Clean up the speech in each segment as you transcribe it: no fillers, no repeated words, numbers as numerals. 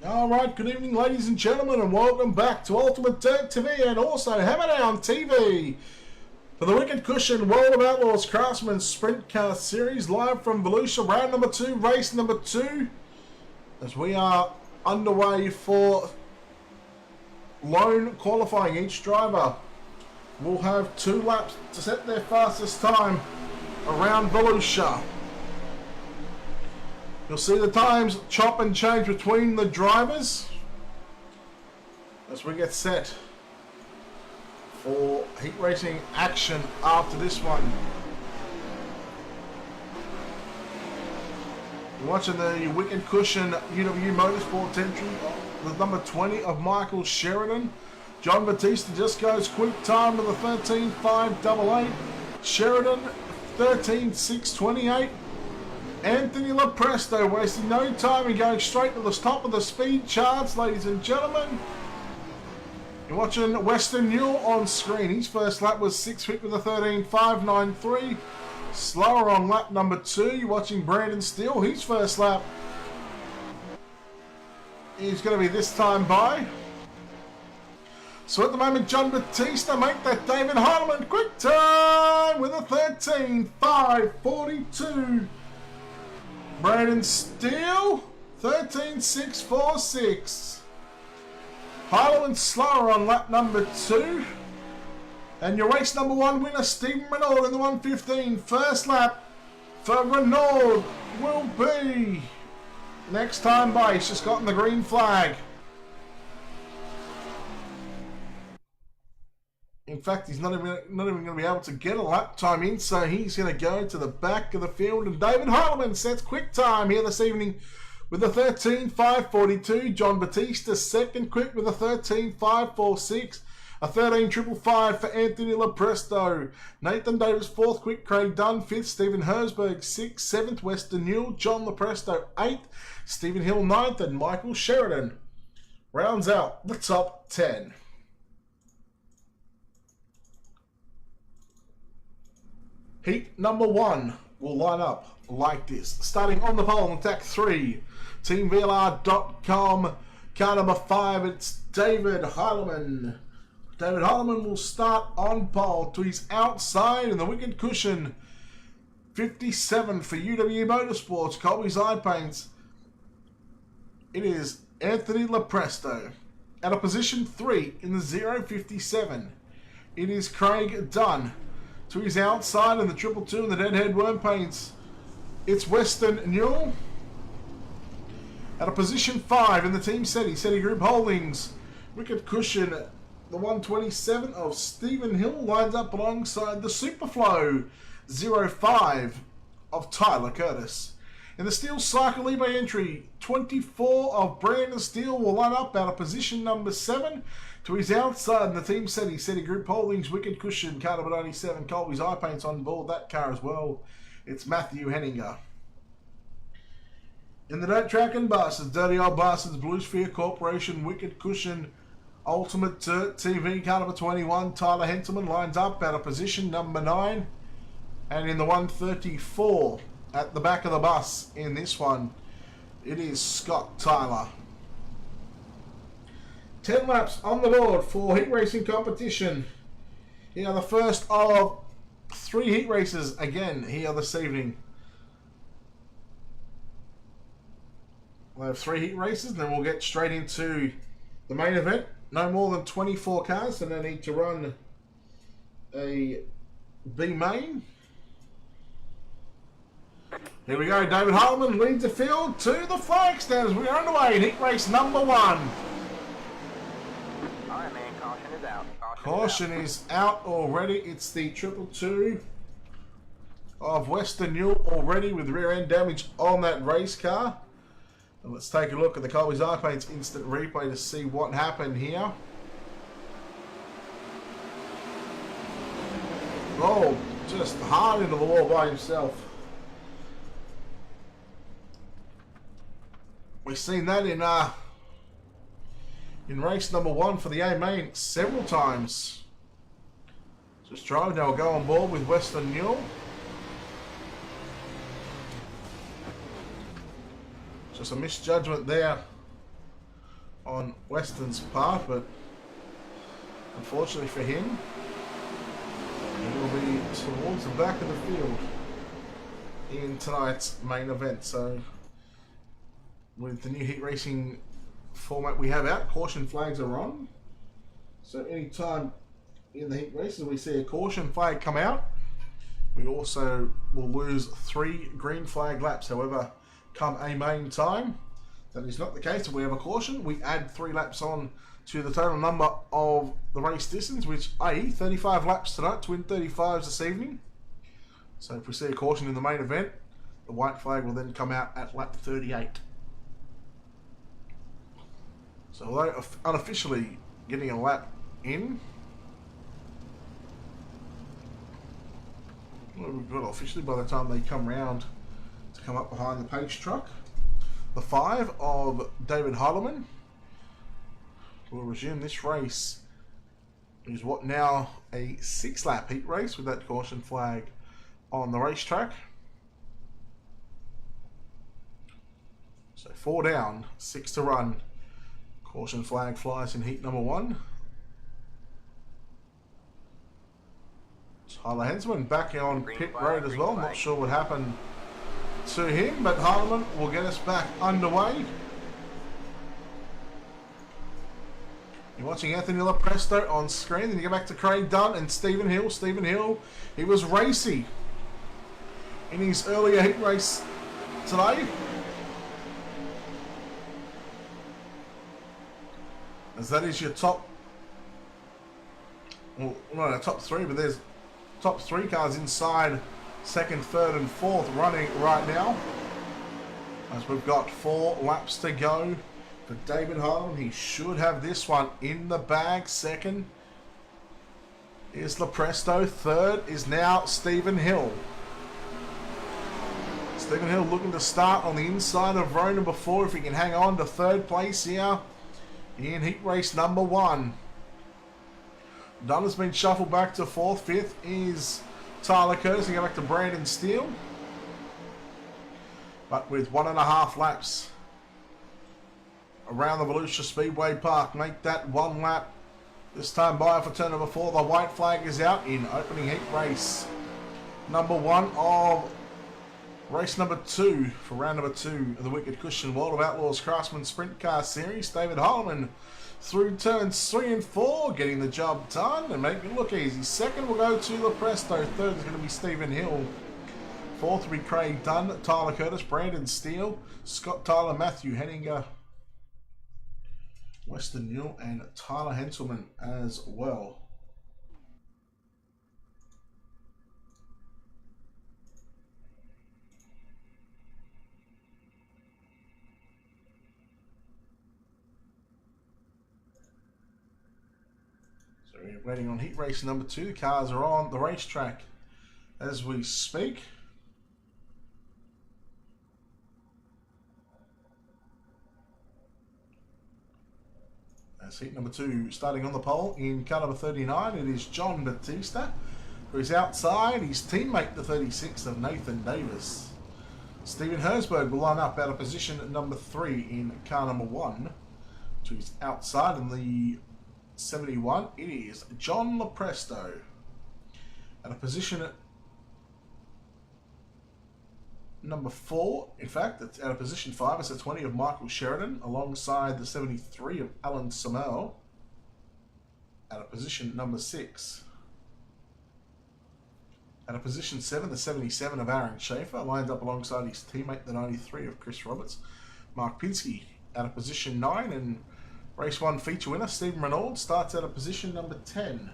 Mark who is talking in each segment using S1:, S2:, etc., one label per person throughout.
S1: Alright, good evening ladies and gentlemen, and welcome back to Ultimate Dirt TV and also Hammerdown TV for the Wicked Cushion World of Outlaws Craftsman Sprintcar Series, live from Volusia, round number 2, race number 2, as we are underway for lone qualifying. Each driver will have 2 laps to set their fastest time around Volusia. You'll see the times chop and change between the drivers as we get set for heat racing action after this one. You're watching the Wicked Cushion UW Motorsports entry, the number 20 of Michael Sheridan. John Batista just goes quick time with a 13.588. Sheridan 13.628. Anthony LaPresto wasting no time and going straight to the top of the speed charts, ladies and gentlemen. You're watching Western Newell on screen. His first lap was 6 quick with a 13.593. Slower on lap number 2. You're watching Brandon Steele. His first lap is going to be this time by. So at the moment, John Batista make that David Heinemann quick time with a 13.542. Brandon Steele, 13.646. Heinemann slower on lap number 2. And your race number 1 winner, Stephen Renaud in the 1:15. First lap for Renaud will be next time by. He's just gotten the green flag. In fact, he's not even going to be able to get a lap time in, so he's going to go to the back of the field. And David Heinemann sets quick time here this evening with a 13.542. John Batista second quick with a 13.546. A 13.555 for Anthony LaPresto. Nathan Davis fourth quick. Craig Dunn fifth. Stephen Herzberg sixth. Seventh Western Newell. John LaPresto eighth. Stephen Hill ninth. And Michael Sheridan rounds out the top 10. Heat number 1 will line up like this. Starting on the pole on attack 3, TeamVLR.com, car number 5, it's David Heinemann. David Heinemann will start on pole to his outside in the Wicked Cushion. 57 for UW Motorsports, Colby's Eye Paints. It is Anthony LaPresto. At a position 3 in the 057, it is Craig Dunn. To his outside in the 222 and the Deadhead Worm Paints, it's Western Newell. At a position 5 in the Team SETI Group Holdings, Wicked Cushion, the 127 of Stephen Hill lines up alongside the Superflow 05 of Tyler Curtis. In the Steel Cycle eBay entry, 24 of Brandon Steele will line up out of position number 7. To his outside in the Team SETI Group Holdings, Wicked Cushion, car number 97, Colby's Eye Paints on board that car as well. It's Matthew Henninger. In the Dirt Track and Bastards, Dirty Old Bastards, Blue Sphere Corporation, Wicked Cushion, Ultimate Dirt TV, car number 21, Tyler Henselman lines up out of position number 9. And in the 134, at the back of the bus in this one, it is Scott Tyler. 10 laps on the board for heat racing competition. Here are the first of 3 heat races again here this evening. We'll have 3 heat races, and then we'll get straight into the main event. No more than 24 cars, and they need to run a B main. Here we go. David Heinemann leads the field to the flag stands. We are underway in heat race number 1.
S2: Alright, man, caution is out.
S1: Caution is out already. It's the 222 of Western Newell already with rear end damage on that race car. And let's take a look at the Colby's Eye Paints instant replay to see what happened here. Oh, just hard into the wall by himself. We've seen that in race number 1 for the A main several times. Just driving now, go on board with Western Newell. Just a misjudgment there on Weston's part, but unfortunately for him, he will be towards the back of the field in tonight's main event. So with the new heat racing format we have out, caution flags are on. So anytime in the heat races we see a caution flag come out, we also will lose 3 green flag laps. However, come a main time, that is not the case. If we have a caution, we add 3 laps on to the total number of the race distance, which i.e. 35 laps tonight, twin 35s this evening. So if we see a caution in the main event, the white flag will then come out at lap 38. So although unofficially getting a lap in, well, we've got officially by the time they come round to come up behind the pace truck. The 5 of David Heilemann will resume this race. Is what now a 6-lap heat race with that caution flag on the racetrack. So 4 down, 6 to run. Caution flag flies in heat number 1. Tyler Hensman back on pit road as well. Not sure what happened to him, but Heilemann will get us back underway. You're watching Anthony Lopresto on screen. Then you go back to Craig Dunn and Stephen Hill. Stephen Hill, he was racy in his earlier heat race today. As that is your top, well, no, top 3, but there's top 3 cars inside second, third and fourth running right now. As we've got 4 laps to go for David Heilemann. He should have this one in the bag. Second is Lopresto. Third is now Stephen Hill. Stephen Hill looking to start on the inside of row number 4 if he can hang on to third place here in heat race number 1. Dunn has been shuffled back to 4th. 5th is Tyler Curtis. And go back to Brandon Steele. But with 1.5 laps around the Volusia Speedway Park, make that 1 lap. This time by for turn number 4. The white flag is out in opening heat race number 1 of race number 2 for round number 2 of the Wicked Cushion World of Outlaws Craftsman Sprint Car Series. David Heilemann through turns 3 and 4, getting the job done and making it look easy. Second will go to Lopresto. Third is going to be Stephen Hill. Fourth will be Craig Dunn, Tyler Curtis, Brandon Steele, Scott Tyler, Matthew Henninger, Weston Newell, and Tyler Henselman as well. So we're waiting on heat race number 2. The cars are on the racetrack as we speak. As heat number 2 starting on the pole in car number 39, it is John Batista, who is outside his teammate, the 36 of Nathan Davis. Stephen Herzberg will line up out of position number 3 in car number 1, to his outside in the 71. It is John Lopresto at a position at number 4, in fact, it's out of position 5. It's the 20 of Michael Sheridan, alongside the 73 of Alan Samel. Out of position number 6. Out of position 7, the 77 of Aaron Schaefer, lined up alongside his teammate, the 93 of Chris Roberts. Mark Pinsky out of position 9, and race 1 feature winner, Stephen Renaud, starts out of position number 10.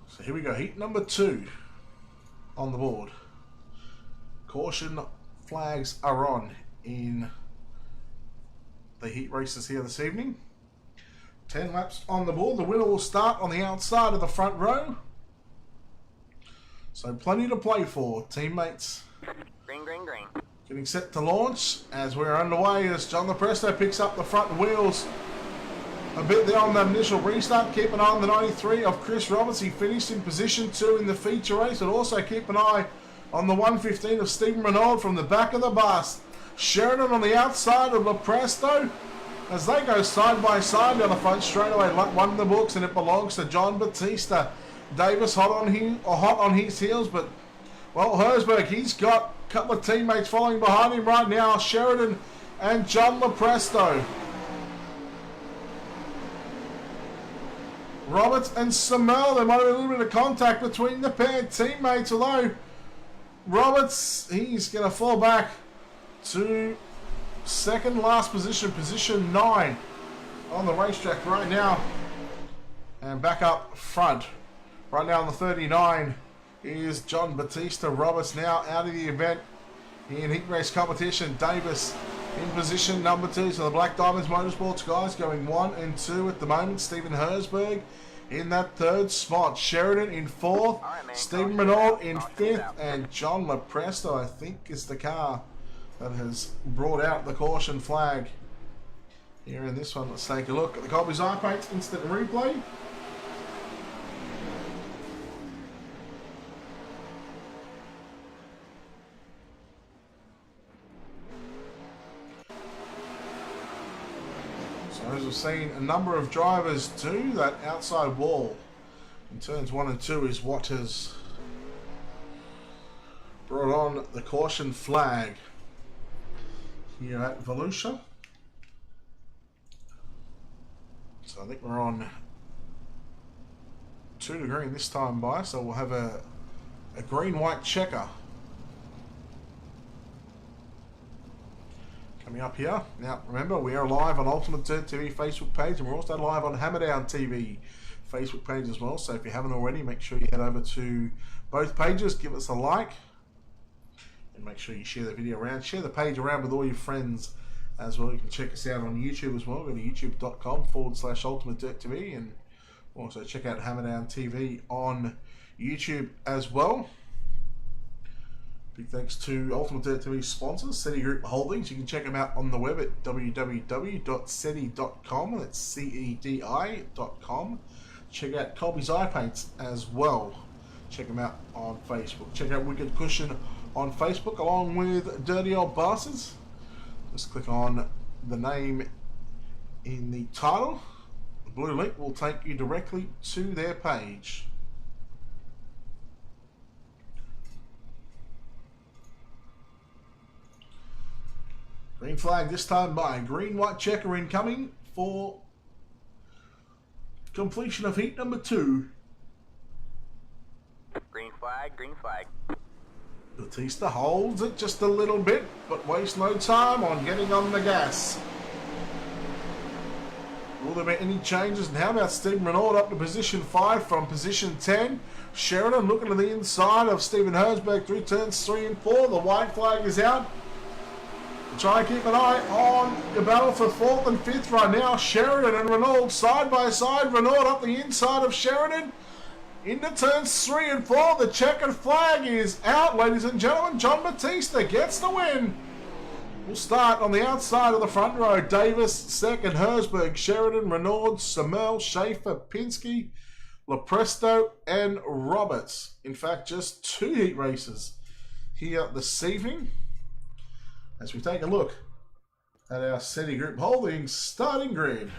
S1: So here we go, heat number 2 on the board. Caution flags are on in the heat races here this evening. 10 laps on the board. The winner will start on the outside of the front row. So plenty to play for, teammates.
S2: Green, green, green.
S1: Getting set to launch as we're underway as John Lopresto picks up the front wheels a bit there on that initial restart. Keep an eye on the 93 of Chris Roberts. He finished in position 2 in the feature race. And also keep an eye on the 115 of Stephen Renaud from the back of the bus. Sheridan on the outside of Lepresto as they go side by side down the front straightaway. Luck won the books and it belongs to John Batista. Davis hot on his heels, but well, Herzberg, he's got a couple of teammates following behind him right now. Sheridan and John Lepresto. Roberts and Samel, there might have been a little bit of contact between the pair teammates, although Roberts, he's going to fall back to second last position, position 9 on the racetrack right now. And back up front, right now on the 39 is John Batista. Roberts now out of the event in heat race competition. Davis in position number 2. So the Black Diamonds Motorsports guys going 1 and 2 at the moment. Stephen Herzberg in that 3rd spot. Sheridan in 4th. Right, Stephen Renaud in 5th. And John Lepresto, I think, is the car that has brought out the caution flag here in this one. Let's take a look at the Colby's eye paints instant replay. As we've seen, a number of drivers do that outside wall in turns 1 and 2 is what has brought on the caution flag here at Volusia. So I think we're on 2 to green this time by, so we'll have a green-white checker coming up here. Now remember, we are live on Ultimate Dirt TV Facebook page, and we're also live on Hammerdown TV Facebook page as well. So if you haven't already, make sure you head over to both pages, give us a like, and make sure you share the video around. Share the page around with all your friends as well. You can check us out on YouTube as well. Go to youtube.com/Ultimate Dirt TV, and also check out Hammerdown TV on YouTube as well. Big thanks to Ultimate Dirt TV sponsors, SETI Group Holdings. You can check them out on the web at www.seti.com. That's CEDI.com. Check out Colby's Eye Paints as well. Check them out on Facebook. Check out Wicked Cushion on Facebook along with Dirty Old Bastards. Just click on the name in the title. The blue link will take you directly to their page. Green flag this time by. Green-white checker incoming for completion of heat number 2.
S2: Green flag, green flag.
S1: Batista holds it just a little bit, but wastes no time on getting on the gas. Will there be any changes? And how about Stephen Renaud up to position 5 from position 10? Sheridan looking to the inside of Stephen Herzberg through turns 3 and 4. The white flag is out. Try and keep an eye on the battle for 4th and 5th right now. Sheridan and Renaud side by side. Renaud up the inside of Sheridan into turns 3 and 4. The checkered flag is out, ladies and gentlemen. John Batista gets the win. We'll start on the outside of the front row. Davis, second, Herzberg, Sheridan, Renaud, Samel, Schaefer, Pinsky, Lepresto, and Roberts. In fact, just 2 heat races here this evening. As we take a look at our SETI Group Holdings starting grid.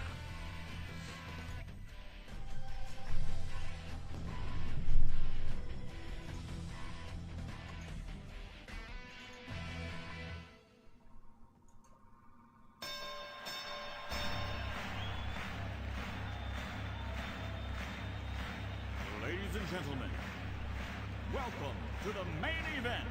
S3: Ladies and gentlemen, welcome to the main event.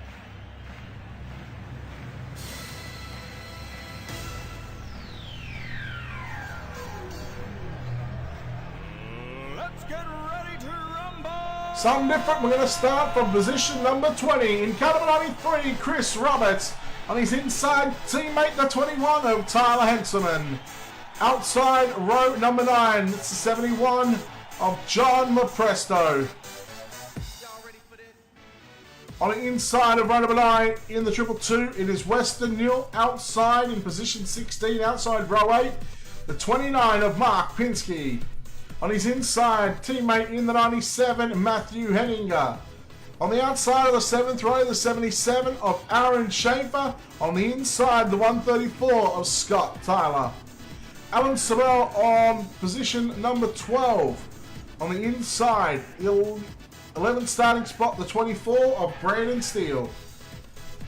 S3: Let's get ready to rumble!
S1: Something different. We're going to start from position number 20. In car number 93, Chris Roberts. On his inside teammate, the 21 of Tyler Henselman. Outside row number 9, it's the 71 of John Lepresto. On the inside of row number 9 in the 222, it is Weston Neal. Outside in position 16, outside row 8, the 29 of Mark Pinsky. On his inside, teammate in the 97, Matthew Henninger. On the outside of the 7th row, the 77 of Aaron Schaefer. On the inside, the 134 of Scott Tyler. Alan Sorrell on position number 12. On the inside, the 11th starting spot, the 24 of Brandon Steele.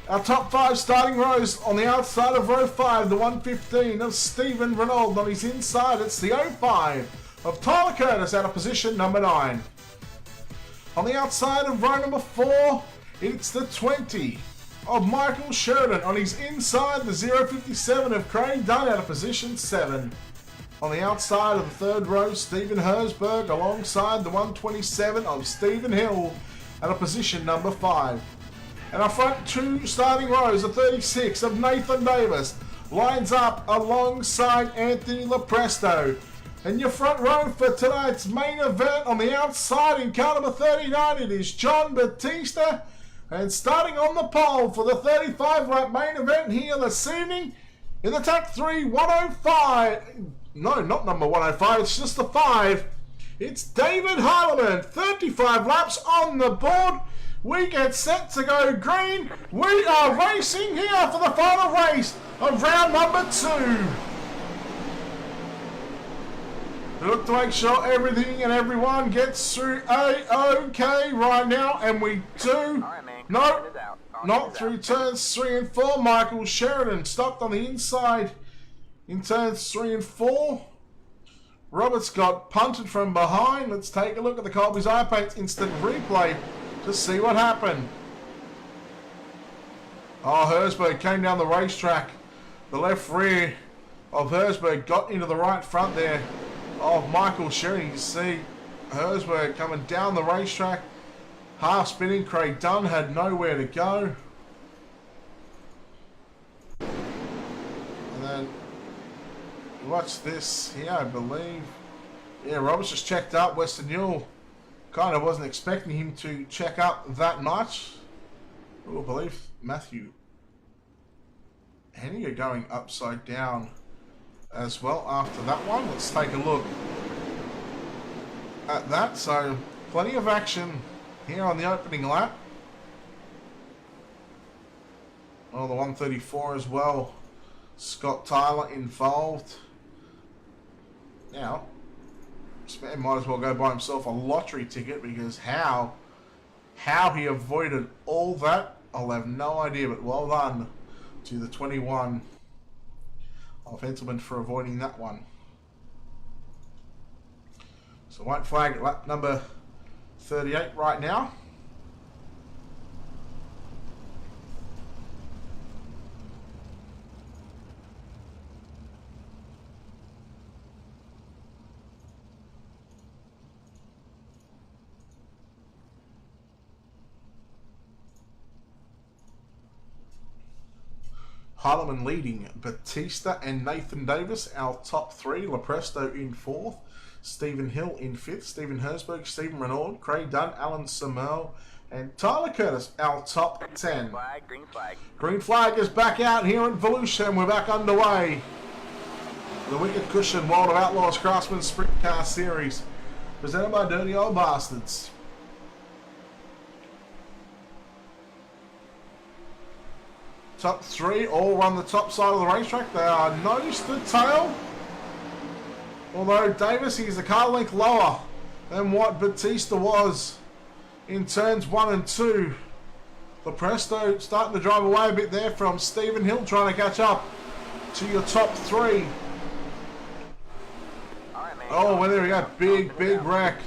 S1: Our top 5 starting rows on the outside of row 5, the 115 of Stephen Renaud. On his inside, it's the 05 of Tyler Curtis out of position number 9. On the outside of row number 4, it's the 20 of Michael Sheridan. On his inside, the 057 of Craig Dunn out of position 7. On the outside of the 3rd row, Stephen Hersberg alongside the 127 of Stephen Hill out of position number 5. And our front 2 starting rows, the 36 of Nathan Davis lines up alongside Anthony Lepresto. And your front row for tonight's main event on the outside in car number 39, it is John Batista. And starting on the pole for the 35 lap main event here this evening in the TAC 3 105. No, not number 105, it's just the 5. It's David Heilemann, 35 laps on the board. We get set to go green. We are racing here for the final race of round number 2. Look to make sure everything and everyone gets through A-OK right now, and we do. No, not through turns 3 and 4. Michael Sheridan stopped on the inside in turns 3 and 4. Roberts got punted from behind. Let's take a look at the Colby's Eye Paints instant replay to see what happened. Oh, Hersberg came down the racetrack. The left rear of Hersberg got into the right front there of Michael Sheridan. You see Hersberg coming down the racetrack, half spinning. Craig Dunn had nowhere to go. And then watch this here, I believe. Yeah, Roberts just checked up. Western Newell kind of wasn't expecting him to check up that much. I believe Matthew Henninger going upside down as well after that one. Let's take a look at that. So plenty of action here on the opening lap. Well, the 134 as well. Scott Tyler involved. Now, this man might as well go buy himself a lottery ticket, because how he avoided all that, I'll have no idea, but well done to the 21 of Henselman for avoiding that one. So white flag at lap number 38 right now. Heilemann leading Batista and Nathan Davis, our top 3. Lepresto in 4th. Stephen Hill in 5th. Stephen Hersberg, Stephen Renaud, Craig Dunn, Alan Samel, and Tyler Curtis, our top 10.
S2: Green flag.
S1: Green flag is back out here at Volusia, and we're back underway. The Wicked Cushion World of Outlaws Craftsman Sprint Car Series, presented by Dirty Old Bastards. Top 3 all run the top side of the racetrack. They are nose to tail. Although Davis, he's a car length lower than what Batista was in turns 1 and 2. Lepresto starting to drive away a bit there from Stephen Hill, trying to catch up to your top 3. Oh, well, there we go. Big wreck.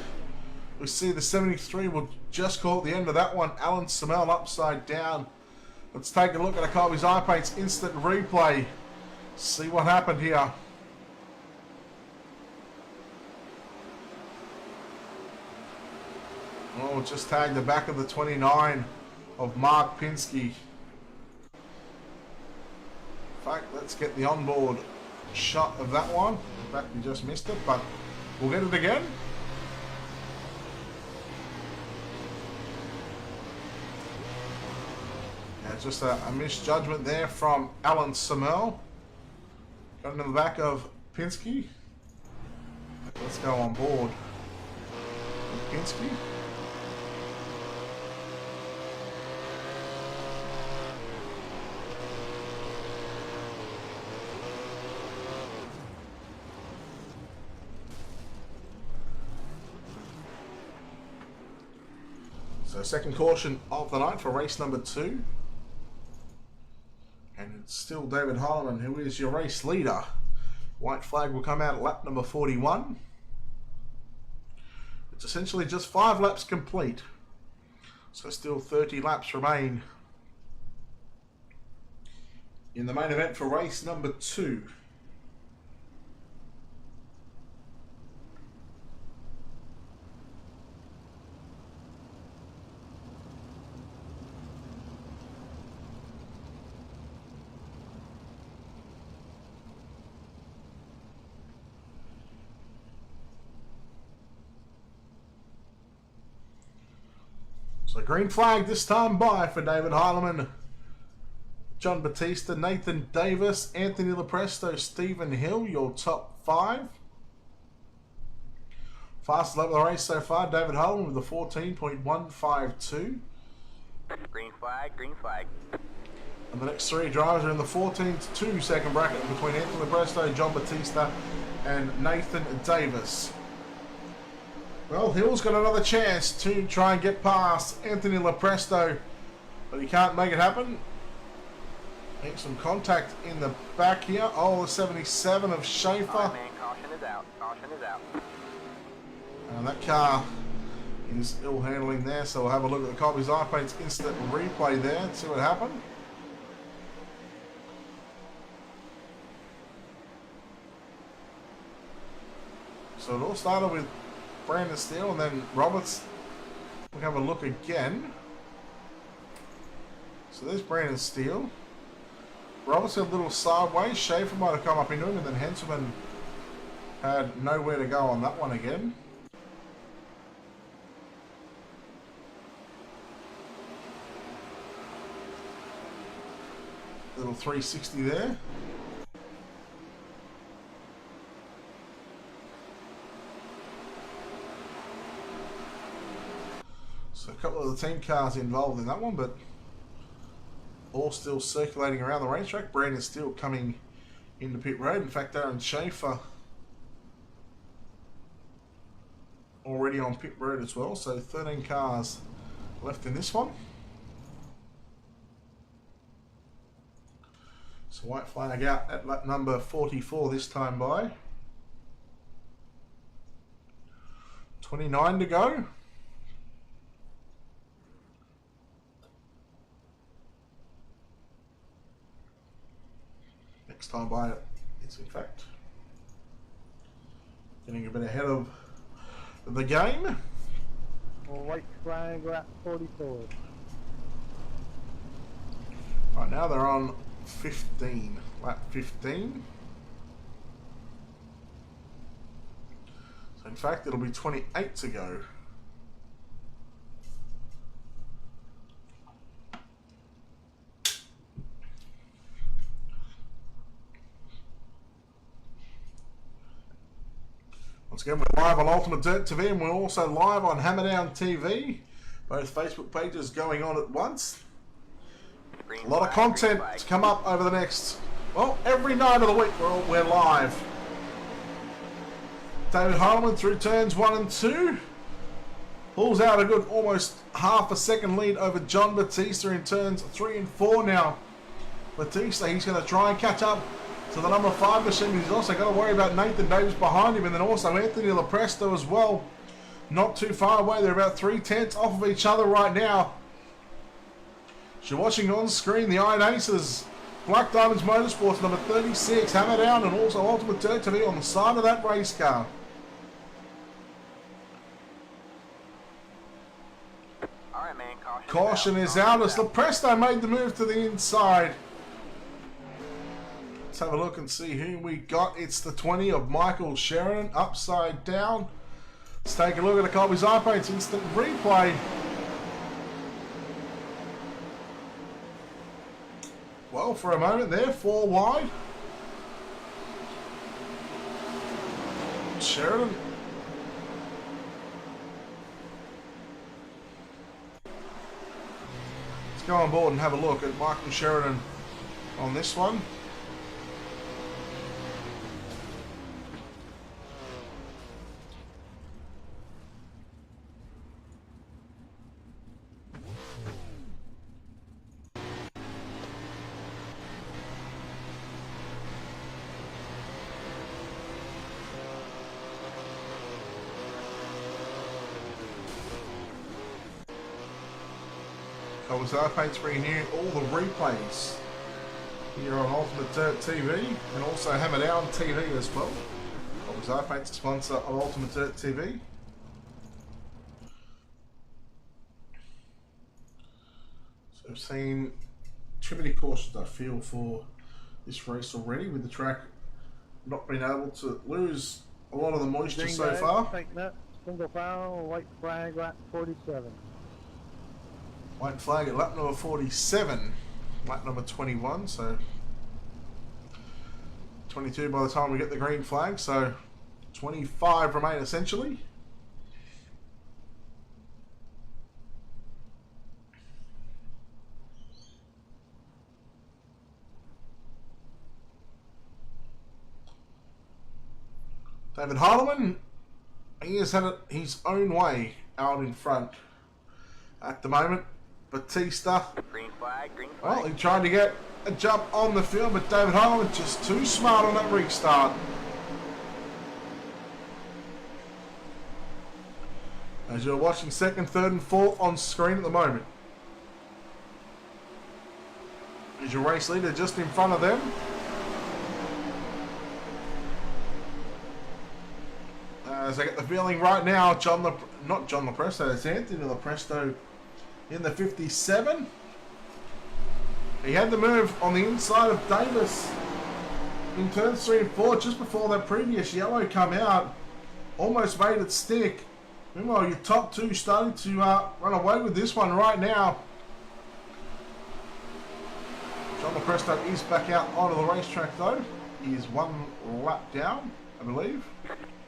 S1: We see the 73 will just call at the end of that one. Alan Samel upside down. Let's take a look at a Colby's Eye Paints instant replay. See what happened here. Oh, just tagged the back of the 29 of Mark Pinsky. In fact, let's get the onboard shot of that one. In fact, we just missed it, but we'll get it again. Just a misjudgment there from Alan Samel. Got into the back of Pinsky. Let's go on board. Pinsky. So second caution of the night for race number 2. And it's still David Heilemann who is your race leader. White flag will come out at lap number 41. It's essentially just 5 laps complete. So still 30 laps remain in the main event for race number 2. So green flag this time by for David Heilemann, John Batista, Nathan Davis, Anthony Lepresto, Stephen Hill, your top 5. Fastest lap of the race so far, David Heilemann with a 14.152.
S2: Green flag, green flag.
S1: And the next 3 drivers are in the 14 to 2 second bracket between Anthony Lepresto, John Batista and Nathan Davis. Well, Hill's got another chance to try and get past Anthony Lepresto, but he can't make it happen. Make some contact in the back here. Oh, the 77 of Schaefer.
S2: All right, man, caution is out. Caution is out.
S1: And that car is ill handling there, so we'll have a look at the Colby's iPaint's instant replay there and see what happened. So it all started with Brandon Steele and then Roberts. We'll have a look again. So there's Brandon Steele. Roberts had a little sideways. Schaefer might have come up into him, and then Henselman had nowhere to go on that one again. Little 360 there. So a couple of the team cars involved in that one, but all still circulating around the racetrack. Brandon Steele coming into pit road. In fact, Aaron Schaefer already on pit road as well. So 13 cars left in this one. So white flag out at lap number 44 this time by. 29 to go. Next time by it's in fact getting a bit ahead of the game.
S4: White flag, lap 44.
S1: Right now they're on 15, lap 15. So in fact it'll be 28 to go. Once again, we're live on Ultimate Dirt TV and we're also live on Hammerdown TV. Both Facebook pages going on at once. A lot of content to come up over the next, well, every night of the week we're live. David Heilemann through turns 1 and 2. Pulls out a good almost half a second lead over John Batista in turns 3 and 4 now. Batista, he's going to try and catch up to the number 5 machine, but he's also got to worry about Nathan Davis behind him, and then also Anthony Lepresto as well. Not too far away, they're about 3/10 off of each other right now. So you're watching on screen the Iron Aces, Black Diamonds Motorsports number 36, Hammerdown, and also Ultimate Dirt TV on the side of that race car.
S2: All right, man,
S1: Caution is out as Lepresto made the move to the inside. Let's have a look and see who we got. It's the 20 of Michael Sheridan, upside down. Let's take a look at the Colby's iPaint's instant replay. Well, for a moment there, 4 wide. Sheridan. Let's go on board and have a look at Michael Sheridan on this one. Our paint's bringing you all the replays here on Ultimate Dirt TV and also Hammer Down TV as well. Our paint's a sponsor of Ultimate Dirt TV. So I've seen too many cautions I feel for this race already, with the track not being able to lose a lot of the moisture
S4: Green
S1: so
S4: guys,
S1: far.
S4: take that. Single foul, white flag, lap 47.
S1: White flag at lap number 47, lap number 21, so 22 by the time we get the green flag, so 25 remain essentially. David Harleman, he has had it his own way out in front at the moment. Batista,
S2: Green flag, green
S1: well,
S2: flag.
S1: he tried to get a jump on the field, but David Harleman just too smart on that restart. As you're watching second, third and fourth on screen at the moment. Is your race leader just in front of them? As I get the feeling right now, not John Lepresto, it's Anthony Lepresto in the 57. He had the move on the inside of Davis in turns 3 and 4 just before that previous yellow come out. Almost made it stick. Meanwhile, your top two starting to run away with this one right now. John Lepresto is back out onto the racetrack though. He is one lap down, I believe.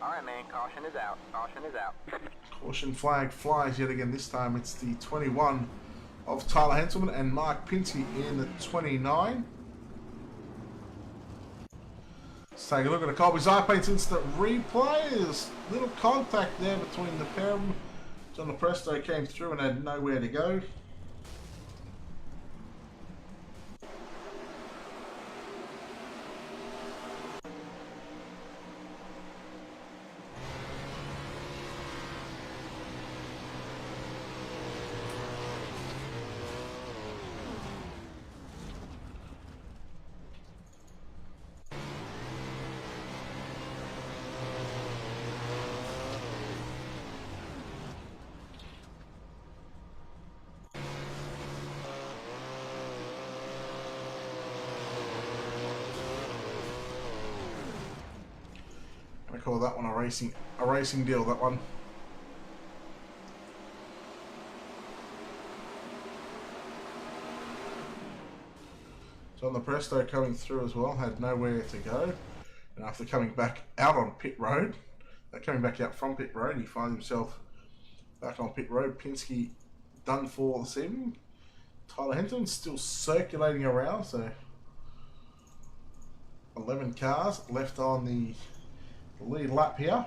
S2: Alright, man, caution is out. Caution is out.
S1: Caution flag flies yet again. This time it's the 21 of Tyler Henselman and Mark Pinsky in the 29. Let's take a look at the Colby's Eye Paints instant replay. There's little contact there between the pair of them. John Lepresto came through and had nowhere to go. I call that one a racing deal, that one. John Lepresto coming through as well, had nowhere to go. And after coming back out on pit road, coming back out from pit road, he finds himself back on pit road. Pinsky done for this evening. Tyler Henton still circulating around, so 11 cars left on the lead lap here.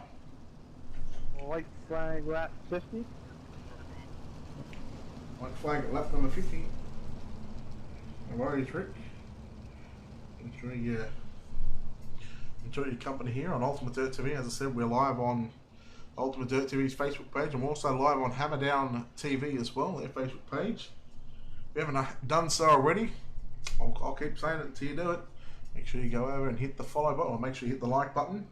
S4: White flag, lap 50.
S1: White flag at lap number 50. No worries, Rick. Enjoy your company here on Ultimate Dirt TV. As I said, we're live on Ultimate Dirt TV's Facebook page, and we're also live on Hammer Down TV as well, their Facebook page. If you haven't done so already, I'll keep saying it until you do it. Make sure you go over and hit the follow button, or make sure you hit the like button.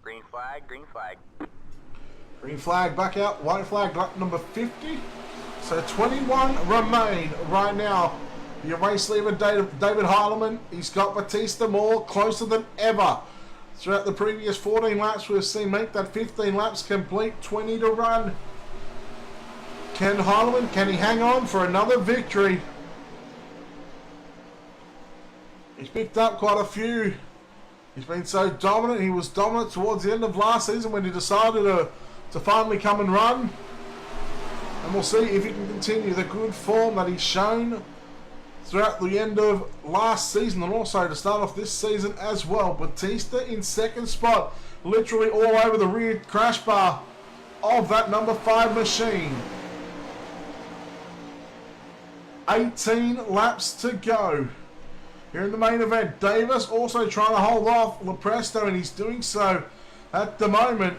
S2: Green flag, green flag.
S1: Green flag back out, white flag lap number 50. So 21 remain right now. Your race leader, David Harleman, he's got Batista more closer than ever. Throughout the previous 14 laps, we've seen make that 15 laps complete, 20 to run. Can Harleman, can he hang on for another victory? He's picked up quite a few. He's been so dominant. He was dominant towards the end of last season when he decided to finally come and run. And we'll see if he can continue the good form that he's shown throughout the end of last season and also to start off this season as well. Batista in second spot, literally all over the rear crash bar of that number 5 machine. 18 laps to go. Here in the main event, Davis also trying to hold off Lepresto, and he's doing so at the moment.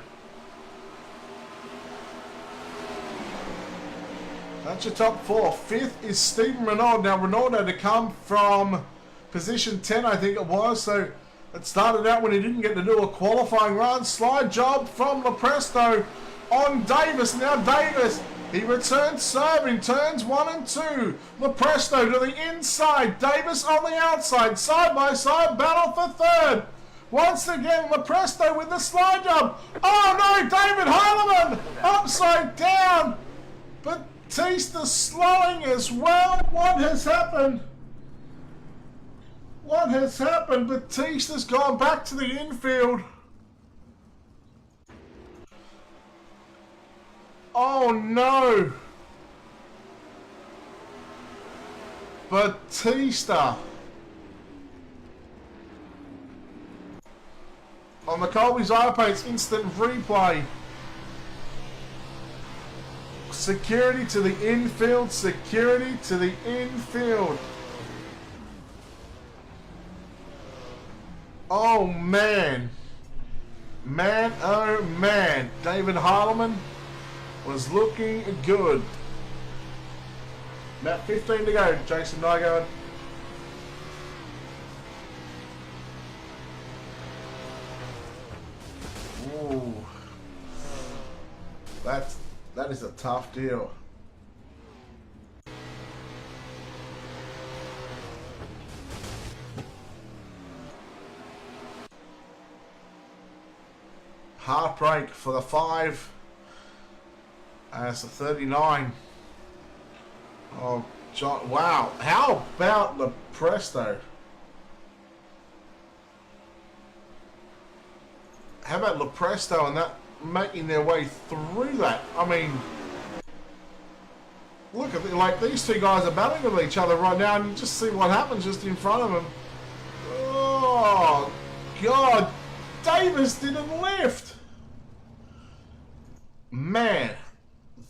S1: That's your top 4. 5th is Stephen Renaud. Now Renaud had to come from position 10, I think it was. So it started out when he didn't get to do a qualifying run. Slide job from Lepresto on Davis. Now Davis, he returns serve in turns 1 and 2. Lepresto to the inside. Davis on the outside. Side by side battle for third. Once again, Lepresto with the slide job. Oh no, David Heilemann upside down. Batista slowing as well. What has happened? What has happened? Batista's gone back to the infield. Oh no! Batista. On the Colby's iPads instant replay. Security to the infield, security to the infield. Oh man. Man, oh man. David Heilemann was looking good. About 15 to go, Jason Nygaard. Ooh. That is a tough deal. Heartbreak for the 5. As the 39. Oh, John! Wow! How about the Presto? How about Lepresto and that making their way through that? I mean, look at like these two guys are battling with each other right now, and just see what happens just in front of them. Oh God! Davis didn't lift. Man,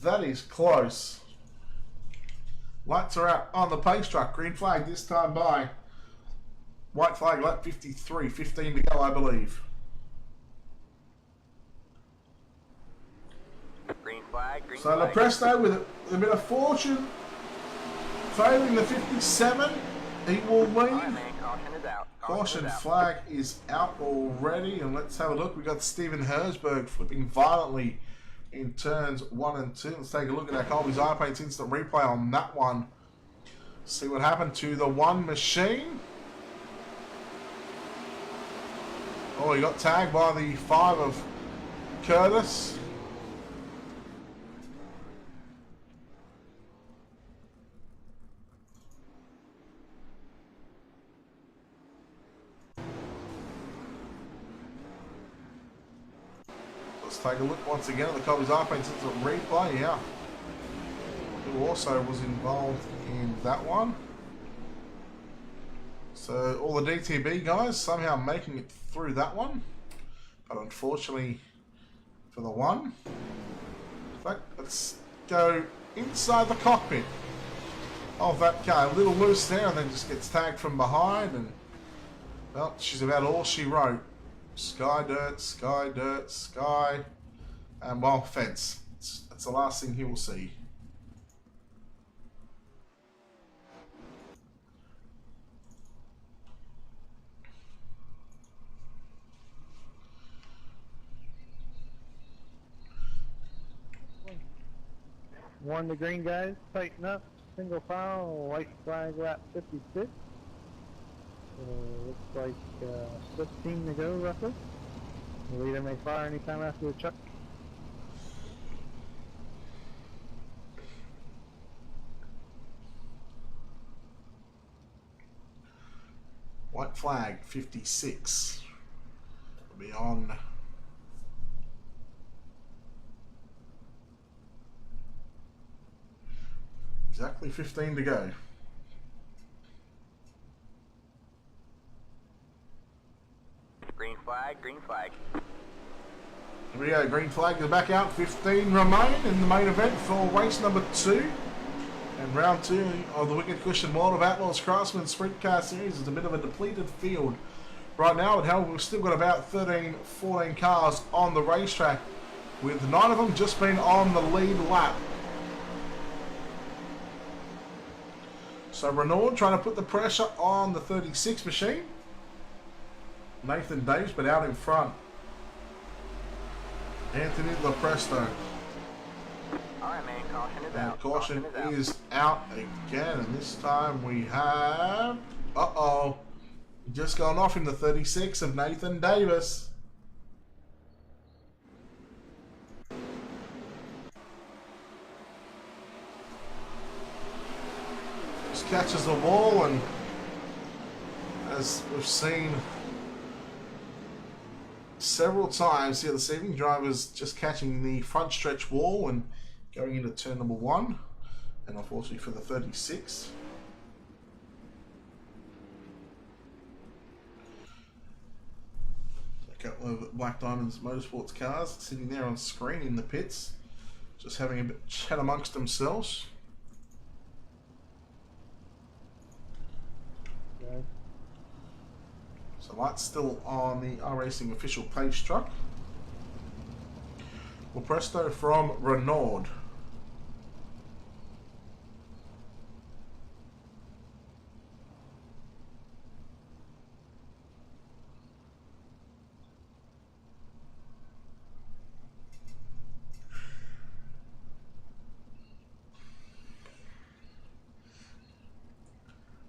S1: that is close. Lights are out on the pace truck. Green flag this time by. White flag lap 53. 15 to go, I believe.
S2: Green flag, green
S1: So
S2: flag.
S1: Lepresto with a bit of fortune, failing the 57, he will
S2: All right,
S1: win.
S2: man, caution is out.
S1: Caution
S2: is out.
S1: flag is out already, and let's have a look. We got Steven Herzberg flipping violently in turns 1 and 2. Let's take a look at our Colby's iPads instant replay on that one. See what happened to the 1 machine. Oh, he got tagged by the 5 of Curtis. Let's take a look once again at the Colby's iPads instant replay. Yeah, who also was involved in that one. So all the DTB guys somehow making it through that one, but unfortunately for the 1. In fact, let's go inside the cockpit of that car. A little loose there, and then just gets tagged from behind, and well, she's about all she wrote. Sky dirt, sky dirt, sky, and well, fence. That's the last thing he will see.
S4: Warn the green guys, tighten up, single file, white flag lap 56. Looks like 15 to go roughly. The leader may fire anytime after the chuck.
S1: White flag 56. Will be on. Exactly 15 to go.
S2: Green flag, green flag.
S1: Here we go, green flag is back out, 15 remain in the main event for race number 2. And round 2 of the Wicked Cushion World of Outlaws Craftsman Sprint Car Series is a bit of a depleted field right now, but however we've still got about 13, 14 cars on the racetrack, with 9 of them just been on the lead lap. So Renault trying to put the pressure on the 36 machine. Nathan Davis, but out in front. Anthony Lepresto.
S2: Alright, man, caution is
S1: And
S2: out.
S1: caution
S2: out.
S1: is out again, and this time we have... Uh-oh. Just gone off in the 36 of Nathan Davis. Just catches the wall, and as we've seen several times here this evening, drivers just catching the front stretch wall and going into turn number 1, and unfortunately for the 36. A couple of Black Diamonds Motorsports cars sitting there on screen in the pits, just having a bit of chat amongst themselves.
S4: Okay.
S1: So lights still on the iRacing official page truck. Well, presto from Renault.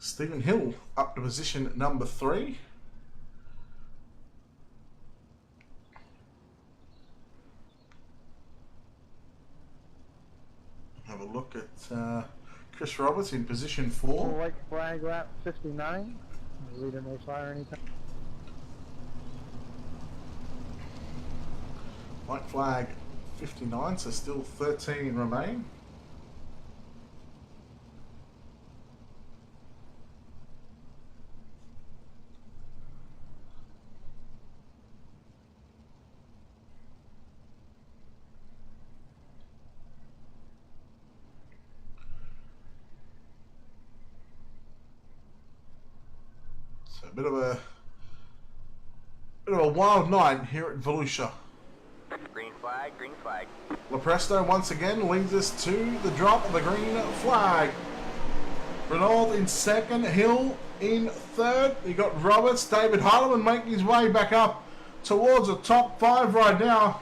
S1: Stephen Hill up to position number 3. Have a look at Chris Roberts in position 4.
S4: White flag lap 59. Leader may fire anytime.
S1: White flag 59, so still 13 remain. So a bit of a wild night here at Volusia.
S2: Green flag, green flag.
S1: Lepresto once again leads us to the drop of the green flag. Renault in second, Hill in third. You got Roberts, David Harleman making his way back up towards the top 5 right now.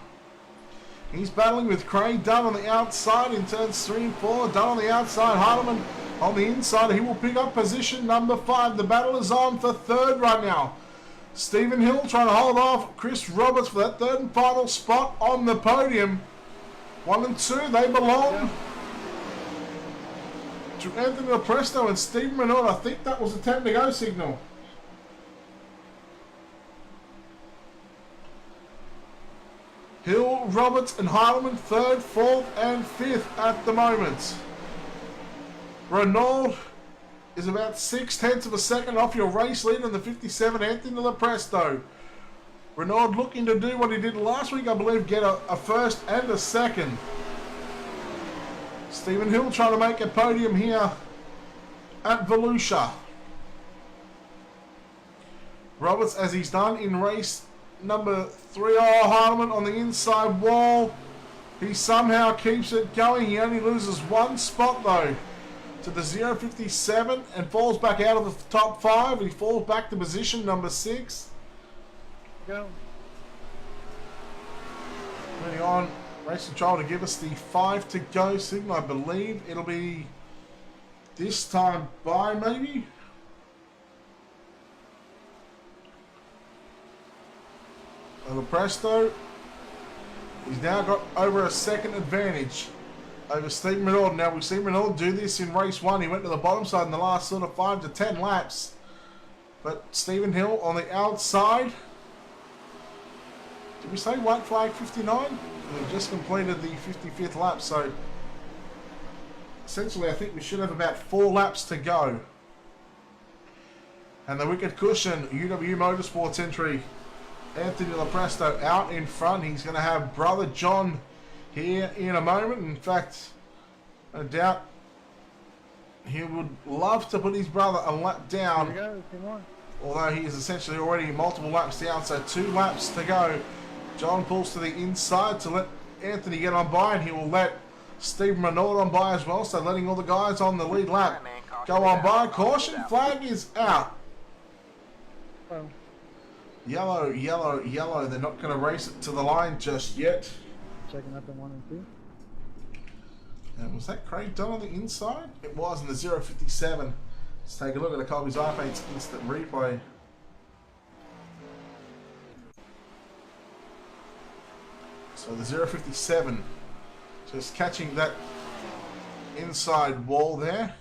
S1: He's battling with Craig Dunn on the outside in turns 3 and 4. Dunn on the outside, Harleman on the inside. He will pick up position number 5. The battle is on for third right now. Stephen Hill trying to hold off Chris Roberts for that third and final spot on the podium. 1 and 2, they belong to Anthony Lepresto and Stephen Renault. I think that was the 10 to go signal. Hill, Roberts and Harleman 3rd, 4th and 5th at the moment. Renault is about 0.6 of a second off your race leader in the 57, Anthony Lepresto. Renault looking to do what he did last week, I believe, get a first and a second. Stephen Hill trying to make a podium here at Volusia. Roberts, as he's done in race number 3, Harleman on the inside wall. He somehow keeps it going. He only loses 1 spot though to the 057 and falls back out of the top 5. He falls back to position number 6.
S4: Go.
S1: Moving on, race control to give us the 5 to go signal. I believe it'll be this time by maybe. And Lepresto, he's now got over a second advantage over Stephen Renault. Now we've seen Renault do this in race 1. He went to the bottom side in the last sort of 5 to 10 laps. But Stephen Hill on the outside. Did we say white flag 59? We've just completed the 55th lap, so essentially I think we should have about 4 laps to go. And the wicked cushion, UW Motorsports entry, Anthony Lopresto out in front. He's going to have brother John here in a moment. In fact, I doubt he would love to put his brother a lap down.
S4: Here we go, 2 more.
S1: Although he is essentially already multiple laps down, so 2 laps to go. John pulls to the inside to let Anthony get on by, and he will let Stephen Renaud on by as well, so letting all the guys on the lead lap go on by. Caution flag is out.
S4: Oh.
S1: Yellow, yellow, yellow. They're not going to race it to the line just yet.
S4: Checking up in 1 and 2.
S1: And was that Craig done on the inside? It was in the 057. Let's take a look at the Colby's iPade's instant replay. So the 057 just catching that inside wall there.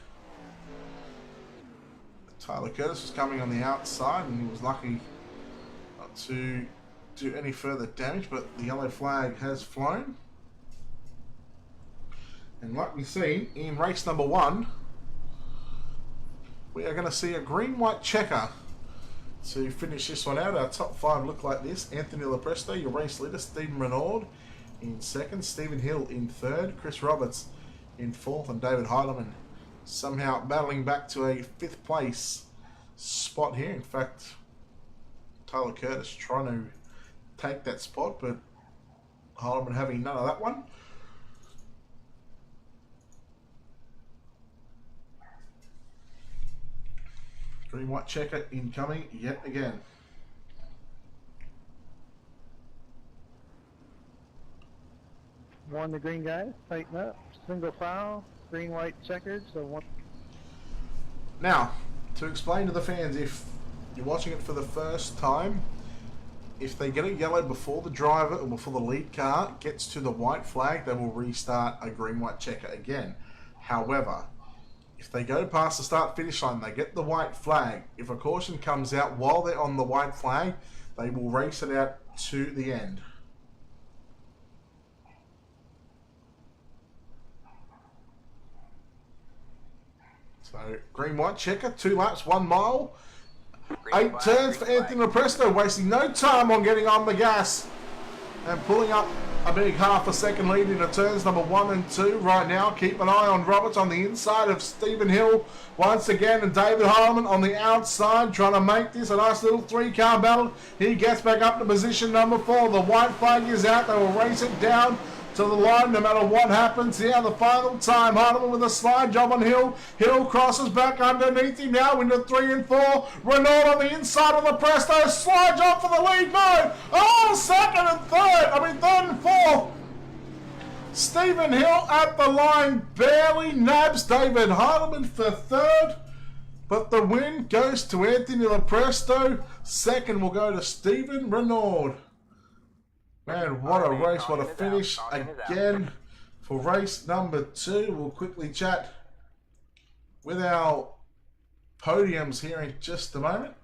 S1: Tyler Curtis was coming on the outside and he was lucky not to do any further damage, but the yellow flag has flown. And like we've seen in race number 1, we are going to see a green-white checker to finish this one out. Our top 5 look like this. Anthony Lopresto, your race leader. Stephen Renaud in 2nd. Stephen Hill in 3rd. Chris Roberts in 4th. And David Heidemann somehow battling back to a 5th place spot here. In fact, Tyler Curtis trying to take that spot, but Heidemann having none of that one. Green white checker incoming yet again.
S4: One the green guys, tighten up, single file, green white checkered, so 1.
S1: Now, to explain to the fans, if you're watching it for the first time, if they get a yellow before the driver or before the lead car gets to the white flag, they will restart a green white checker again. However, if they go past the start finish line, they get the white flag. If a caution comes out while they're on the white flag, they will race it out to the end. So, green white checker, 2 laps, 1 mile. 8 turns for Anthony Lopresto, wasting no time on getting on the gas and pulling up a big half a second lead into turns number 1 and 2 right now. Keep an eye on Roberts on the inside of Stephen Hill once again, and David Heidemann on the outside trying to make this a nice little 3-car battle. He gets back up to position number 4. The white flag is out. They will race it down to the line no matter what happens here. The final time, Heidemann with a slide job on Hill. Hill crosses back underneath him now into 3 and 4. Renaud on the inside of Lopresto. Slide job for the lead. No! Oh, 2nd and 3rd. I mean 3rd and 4th. Stephen Hill at the line barely nabs David Heidemann for 3rd. But the win goes to Anthony Lopresto. 2nd will go to Stephen Renaud. Man, what a race, what a finish again for race number 2. We'll quickly chat with our podiums here in just a moment.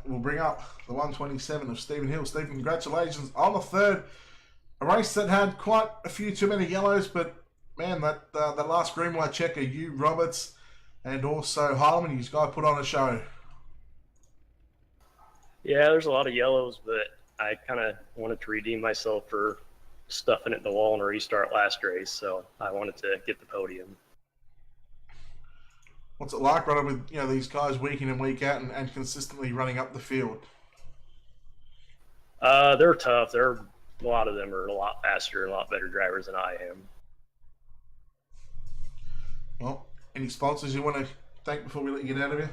S1: We'll bring up the 127 of Stephen Hill. Stephen, congratulations on the 3rd. A race that had quite a few too many yellows, but man, that last green white checker, you, Roberts, and also Heidemann, you guys put on a show.
S5: Yeah, there's a lot of yellows, but I kind of wanted to redeem myself for stuffing it in the wall in a restart last race, so I wanted to get the podium.
S1: What's it like running with these guys week in and week out and consistently running up the field?
S5: They're tough. A lot of them are a lot faster and a lot better drivers than I am.
S1: Well, any sponsors you want to thank before we let you get out of here?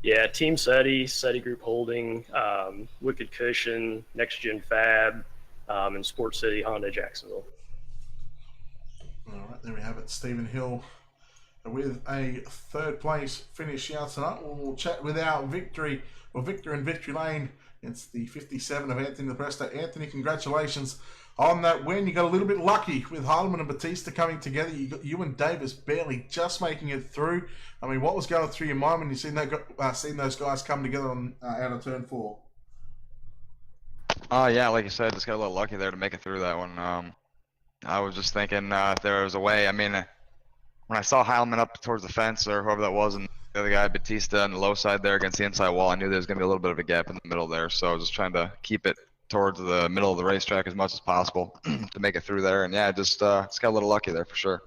S5: Yeah, Team SETI Group Holding, Wicked Cushion, Next Gen Fab, and Sports City Honda Jacksonville.
S1: All right, there we have it. Stephen Hill with a 3rd place finish out tonight. We'll chat with our Victor in Victory Lane It's the 57 of Anthony Lepresto. Anthony, congratulations on that win. You got a little bit lucky with Harleman and Batista coming together. You and Davis barely just making it through. I mean, what was going through your mind when you seen those guys come together on out of turn 4?
S6: Yeah, like you said, just got a little lucky there to make it through that one. I was just thinking if there was a way. I mean, when I saw Heilman up towards the fence or whoever that was, and the other guy, Batista, on the low side there against the inside wall, I knew there was going to be a little bit of a gap in the middle there. So I was just trying to keep it towards the middle of the racetrack as much as possible to make it through there. And yeah, just got a little lucky there for sure.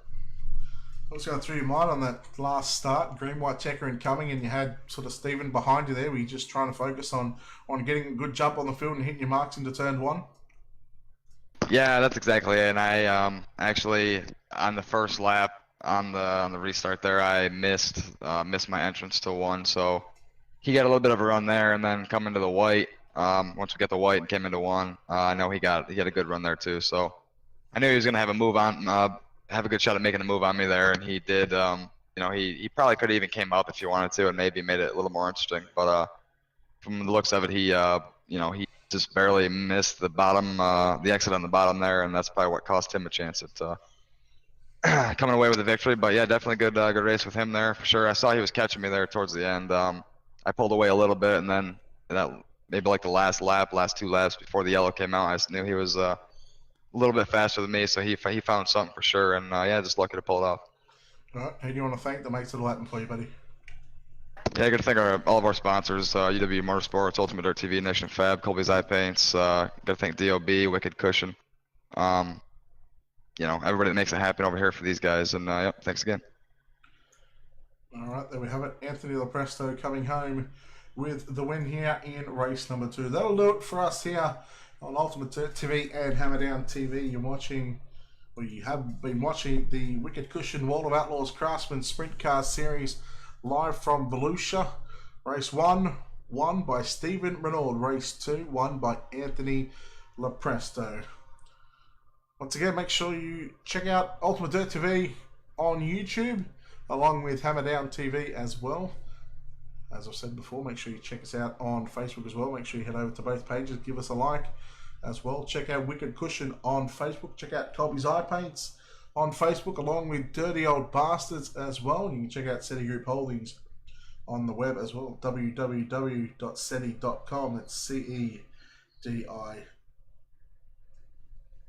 S1: What was going through your mind on that last start? Green, white checker incoming, and you had sort of Steven behind you there. Were you just trying to focus on getting a good jump on the field and hitting your marks into turn 1?
S6: Yeah, that's exactly it. And I actually on the first lap on the restart there, I missed my entrance to 1, so he got a little bit of a run there, and then coming to the white. Once we got the white and came into 1, I know he had a good run there too. So I knew he was gonna have a move on, have a good shot at making a move on me there, and he did. He probably could have even came up if he wanted to, and maybe made it a little more interesting. But from the looks of it, he just barely missed the bottom, the exit on the bottom there, and that's probably what cost him a chance at coming away with a victory. But yeah, definitely good race with him there for sure. I saw he was catching me there towards the end. I pulled away a little bit, and then that maybe like the last 2 laps before the yellow came out, I just knew he was a little bit faster than me, so he found something for sure, and yeah, just lucky to pull it off.
S1: All right, who do you want to thank that makes it all happen for you, buddy?
S6: Yeah, good to thank all of our sponsors, UW Motorsports, Ultimate Dirt TV, Nation Fab, Colby's Eye Paints. Got to thank DOB, Wicked Cushion. Everybody that makes it happen over here for these guys, and yep, thanks again.
S1: All right, there we have it. Anthony Lepresto coming home with the win here in race number 2. That'll do it for us here on Ultimate Dirt TV and Hammerdown TV. You have been watching the Wicked Cushion World of Outlaws Craftsman Sprint Car Series live from Volusia. Race 1 won by Stephen Renaud. Race 2 won by Anthony Lepresto. Once again, make sure you check out Ultimate Dirt TV on YouTube along with Hammerdown TV as well. As I've said before, make sure you check us out on Facebook as well. Make sure you head over to both pages, give us a like as well. Check out Wicked Cushion on Facebook. Check out Colby's Eye Paints on Facebook along with Dirty Old Bastards as well. You can check out SETI Group Holdings on the web as well, www.seti.com. That's CEDI.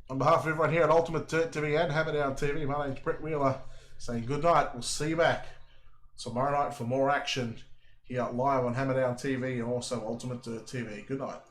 S1: On behalf of everyone here at Ultimate Dirt TV and Hammerdown TV, my name's Brett Wheeler, saying good night. We'll see you back tomorrow night for more action here live on Hammerdown TV and also Ultimate Dirt TV. Good night.